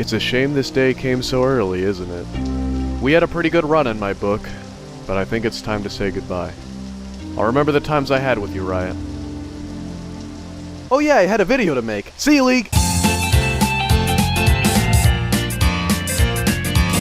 It's a shame this day came so early, isn't it? We had a pretty good run in my book, but I think it's time to say goodbye. I'll remember the times I had with you, Riot. Oh yeah, I had a video to make. See you, League!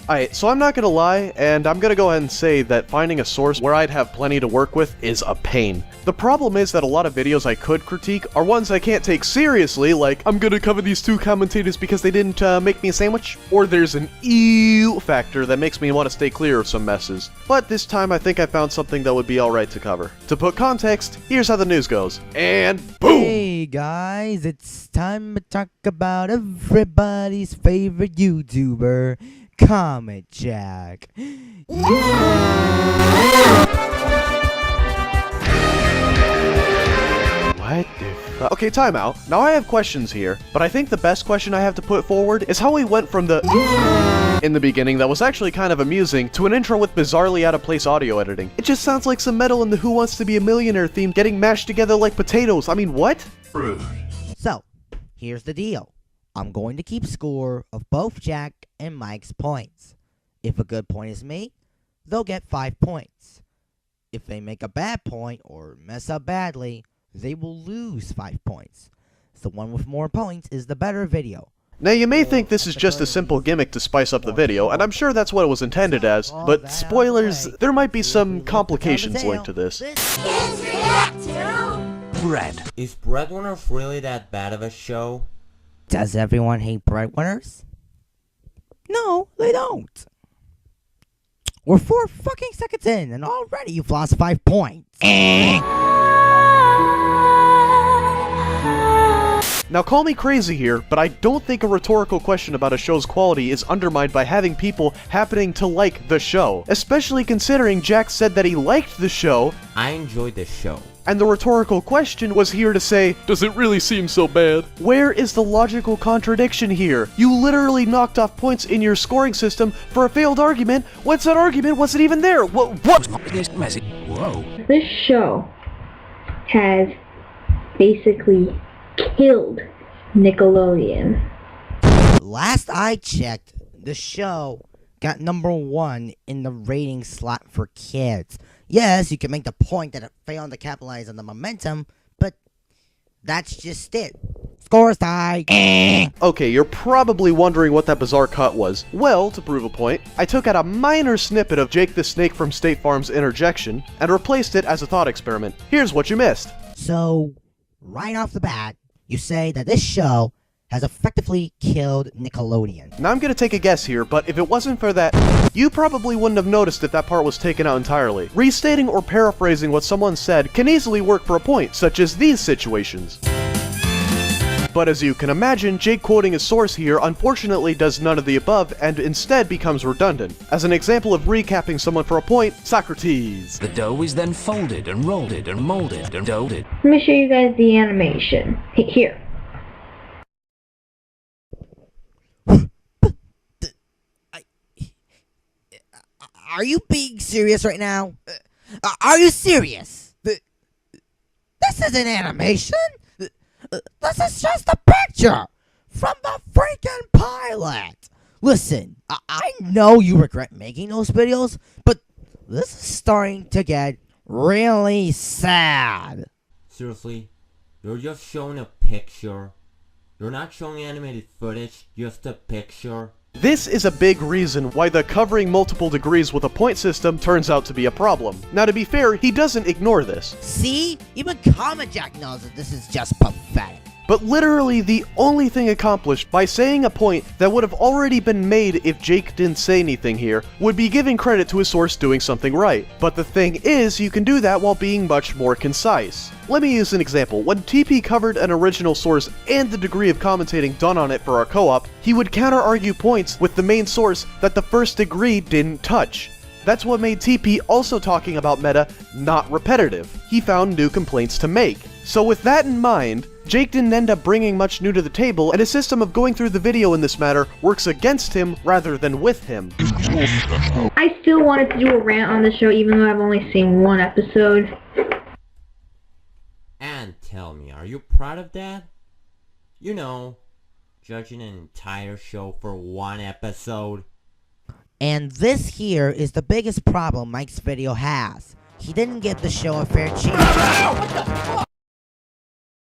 Alright, so I'm not gonna lie, and I'm gonna go ahead and say that finding a source where I'd have plenty to work with is a pain. The problem is that a lot of videos I could critique are ones I can't take seriously, like, I'm gonna cover these two commentators because they didn't make me a sandwich, or there's an ew factor that makes me want to stay clear of some messes. But this time I think I found something that would be alright to cover. To put context, here's how the news goes. And boom! Hey guys, it's time to talk about everybody's favorite YouTuber, Comet Jack. What the fuck? Okay, time out. Now I have questions here, but I think the best question I have to put forward is how we went from the in the beginning that was actually kind of amusing to an intro with bizarrely out of place audio editing. It just sounds like some metal in the Who Wants to Be a Millionaire theme getting mashed together like potatoes. I mean, what? So, here's the deal. I'm going to keep score of both Jack and Mike's points. If a good point is made, they'll get 5 points. If they make a bad point or mess up badly, they will lose 5 points. The one with more points is the better video. Now you may think this is just a simple gimmick to spice up the video, and I'm sure that's what it was intended as, but spoilers, there might be some complications linked to this. Bread. Is Breadwinners really that bad of a show? Does everyone hate breadwinners? No, they don't. We're 4 fucking seconds in, and already you've lost 5 points. Now call me crazy here, but I don't think a rhetorical question about a show's quality is undermined by having people happening to like the show. Especially considering Jack said that he liked the show. I enjoyed the show. And the rhetorical question was here to say, does it really seem so bad? Where is the logical contradiction here? You literally knocked off points in your scoring system for a failed argument. What's that argument? Wasn't even there. What? Whoa. This show has basically killed Nickelodeon. Last I checked, the show got #1 in the rating slot for kids. Yes, you can make the point that it failed to capitalize on the momentum, but that's just it. Scores tied. Okay, you're probably wondering what that bizarre cut was. Well, to prove a point, I took out a minor snippet of Jake the Snake from State Farm's interjection and replaced it as a thought experiment. Here's what you missed. So, right off the bat, you say that this show has effectively killed Nickelodeon. Now I'm gonna take a guess here, but if it wasn't for that, you probably wouldn't have noticed if that part was taken out entirely. Restating or paraphrasing what someone said can easily work for a point, such as these situations. But as you can imagine, Jake quoting his source here unfortunately does none of the above and instead becomes redundant. As an example of recapping someone for a point, Socrates. The dough is then folded and rolled and molded and doughed. Let me show you guys the animation. Here. Are you being serious right now? Are you serious? This isn't animation. This is just a picture from the freaking pilot. Listen, I know you regret making those videos, but this is starting to get really sad. Seriously? You're just showing a picture? You're not showing animated footage, just a picture? This is a big reason why the covering multiple degrees with a point system turns out to be a problem. Now to be fair, he doesn't ignore this. See? Even Comet Jack knows that this is just pathetic. But literally the only thing accomplished by saying a point that would have already been made if Jake didn't say anything here would be giving credit to his source doing something right. But the thing is, you can do that while being much more concise. Let me use an example. When TP covered an original source and the degree of commentating done on it for our co-op, he would counter-argue points with the main source that the first degree didn't touch. That's what made TP also talking about meta not repetitive. He found new complaints to make. So with that in mind, Jake didn't end up bringing much new to the table, and his system of going through the video in this matter works against him rather than with him. I still wanted to do a rant on the show even though I've only seen 1 episode. And tell me, are you proud of that? You know, Judging an entire show for one episode? And this here is the biggest problem Mike's video has. He didn't give the show a fair chance.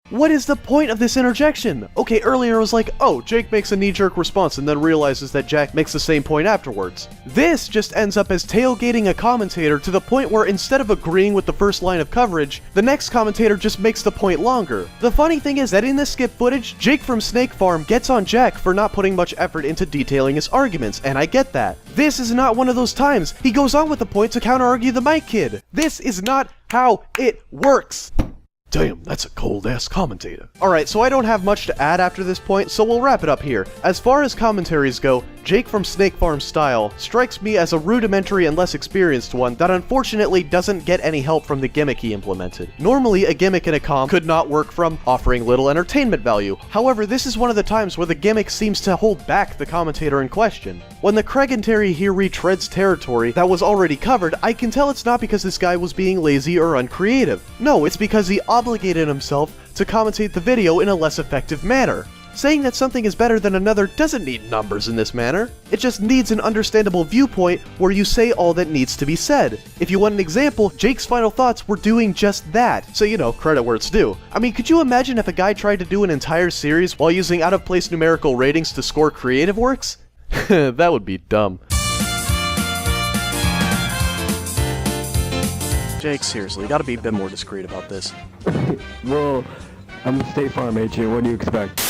What is the point of this interjection? Okay, earlier it was like, oh, Jake makes a knee-jerk response and then realizes that Jack makes the same point afterwards. This just ends up as tailgating a commentator to the point where instead of agreeing with the first line of coverage, the next commentator just makes the point longer. The funny thing is that in this skip footage, Jake from Snake Farm gets on Jack for not putting much effort into detailing his arguments, and I get that. This is not one of those times. He goes on with the point to counter-argue the Mike Kid. This is not how it works. Damn, that's a cold-ass commentator. Alright, so I don't have much to add after this point, so we'll wrap it up here. As far as commentaries go, Jake from Snake Farm style strikes me as a rudimentary and less experienced one that unfortunately doesn't get any help from the gimmick he implemented. Normally, a gimmick in a comm could not work from offering little entertainment value. However, this is one of the times where the gimmick seems to hold back the commentator in question. When the Craig and Terry here retreads territory that was already covered, I can tell it's not because this guy was being lazy or uncreative. No, it's because he obligated himself to commentate the video in a less effective manner. Saying that something is better than another doesn't need numbers in this manner. It just needs an understandable viewpoint where you say all that needs to be said. If you want an example, Jake's final thoughts were doing just that, so you know, credit where it's due. I mean, could you imagine if a guy tried to do an entire series while using out-of-place numerical ratings to score creative works? That would be dumb. Jake, seriously, you gotta be a bit more discreet about this. Well, I'm a State Farm agent, what do you expect?